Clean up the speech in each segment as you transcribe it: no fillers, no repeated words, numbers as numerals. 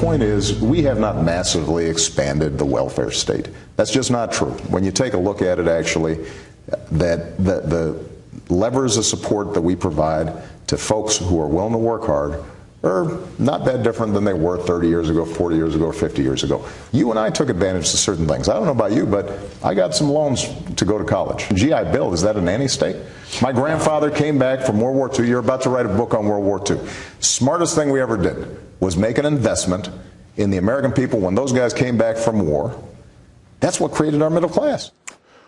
point is, we have not massively expanded the welfare state. That's just not true. When you take a look at it, actually, that the levers of support that we provide to folks who are willing to work hard are not that different than they were 30 years ago, 40 years ago, or 50 years ago. You and I took advantage of certain things. I don't know about you, but I got some loans to go to college. GI Bill, is that a nanny state? My grandfather came back from World War II. You're about to write a book on World War II. Smartest thing we ever did was make an investment in the American people when those guys came back from war. That's what created our middle class.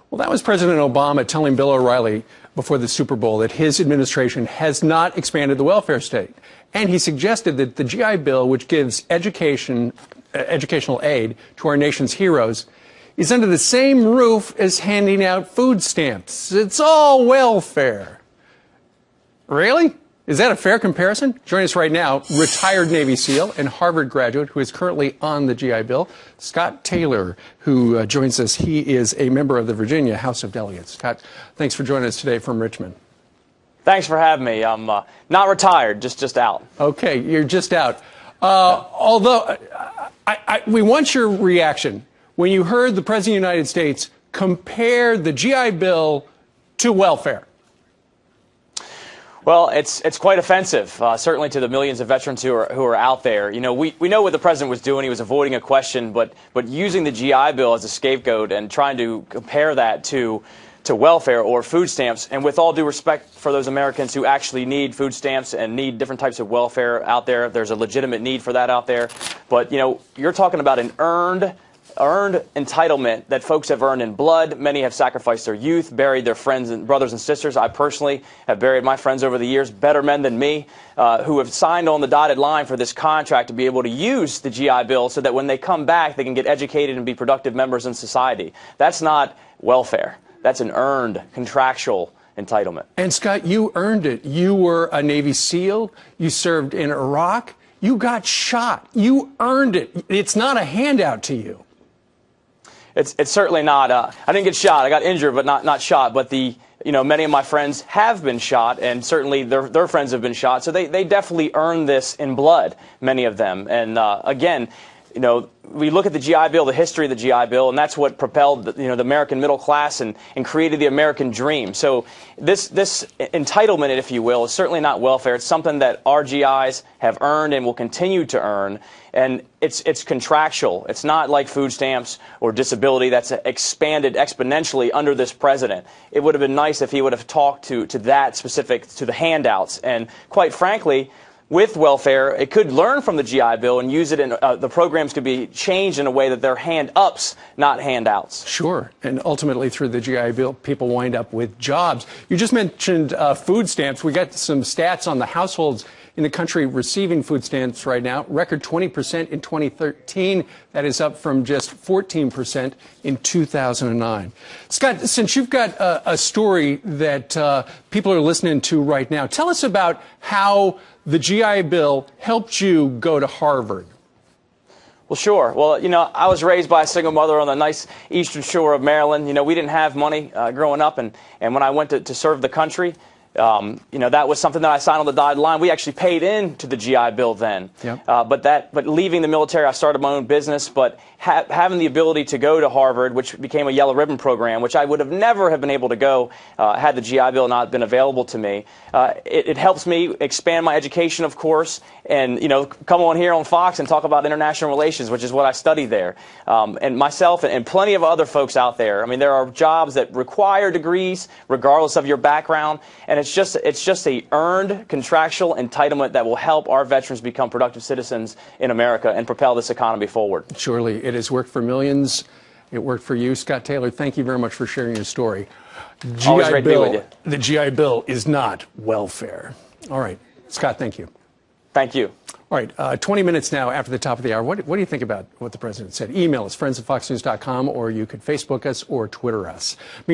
Well, that was President Obama telling Bill O'Reilly before the Super Bowl that his administration has not expanded the welfare state. And he suggested that the GI Bill, which gives educational aid to our nation's heroes, is under the same roof as handing out food stamps. It's all welfare. Really? Is that a fair comparison? Joining us right now, retired Navy SEAL and Harvard graduate who is currently on the GI Bill, Scott Taylor, who joins us. He is a member of the Virginia House of Delegates. Scott, thanks for joining us today from Richmond. Thanks for having me. I'm not retired, just out. Okay, you're just out. Although, we want your reaction when you heard the President of the United States compare the GI Bill to welfare. Well, it's quite offensive, certainly to the millions of veterans who are out there. You know, we know what the president was doing. He was avoiding a question, but using the GI Bill as a scapegoat and trying to compare that to welfare or food stamps. And with all due respect for those Americans who actually need food stamps and need different types of welfare out there, there's a legitimate need for that out there. But, you know, you're talking about an earned entitlement that folks have earned in blood. Many have sacrificed their youth, buried their friends and brothers and sisters. I personally have buried my friends over the years, better men than me, who have signed on the dotted line for this contract to be able to use the GI Bill so that when they come back, they can get educated and be productive members in society. That's not welfare. That's an earned, contractual entitlement. And Scott, you earned it. You were a Navy SEAL. You served in Iraq. You got shot. You earned it. It's not a handout to you. It's certainly not. I didn't get shot. I got injured, but not shot. But many of my friends have been shot, and certainly their friends have been shot. So they definitely earned this in blood, many of them. And again, you know, we look at the GI Bill, the history of the GI Bill, and that's what propelled the American middle class and created the American dream. So this entitlement, if you will, is certainly not welfare. It's something that our GIs have earned and will continue to earn, and it's contractual. It's not like food stamps or disability that's expanded exponentially under this president. It would have been nice if he would have talked to that specific, to the handouts, and quite frankly, with welfare, it could learn from the GI Bill and use it in the programs could be changed in a way that they're hand-ups, not handouts. Sure. And ultimately, through the GI Bill, people wind up with jobs. You just mentioned food stamps. We got some stats on the households in the country receiving food stamps right now. Record 20% in 2013. That is up from just 14% in 2009. Scott, since you've got a story that people are listening to right now, tell us about how the GI Bill helped you go to Harvard. Well, sure. Well, you know, I was raised by a single mother on the nice eastern shore of Maryland. You know, we didn't have money growing up, and when I went to serve the country, you know, that was something that I signed on the dotted line. We actually paid into the GI Bill then. Yep. But leaving the military, I started my own business. But having the ability to go to Harvard, which became a yellow ribbon program, which I would have never have been able to go had the GI Bill not been available to me. It helps me expand my education, of course, and come on here on Fox and talk about international relations, which is what I studied there. And myself and plenty of other folks out there. I mean, there are jobs that require degrees, regardless of your background, and it's just a earned contractual entitlement that will help our veterans become productive citizens in America and propel this economy forward. Surely. It has worked for millions. It worked for you. Scott Taylor, thank you very much for sharing your story. Always great to be with you. The GI Bill is not welfare. All right. Scott, thank you. Thank you. All right. 20 minutes now after the top of the hour. What do you think about what the president said? Email us, friends@foxnews.com, or you could Facebook us or Twitter us.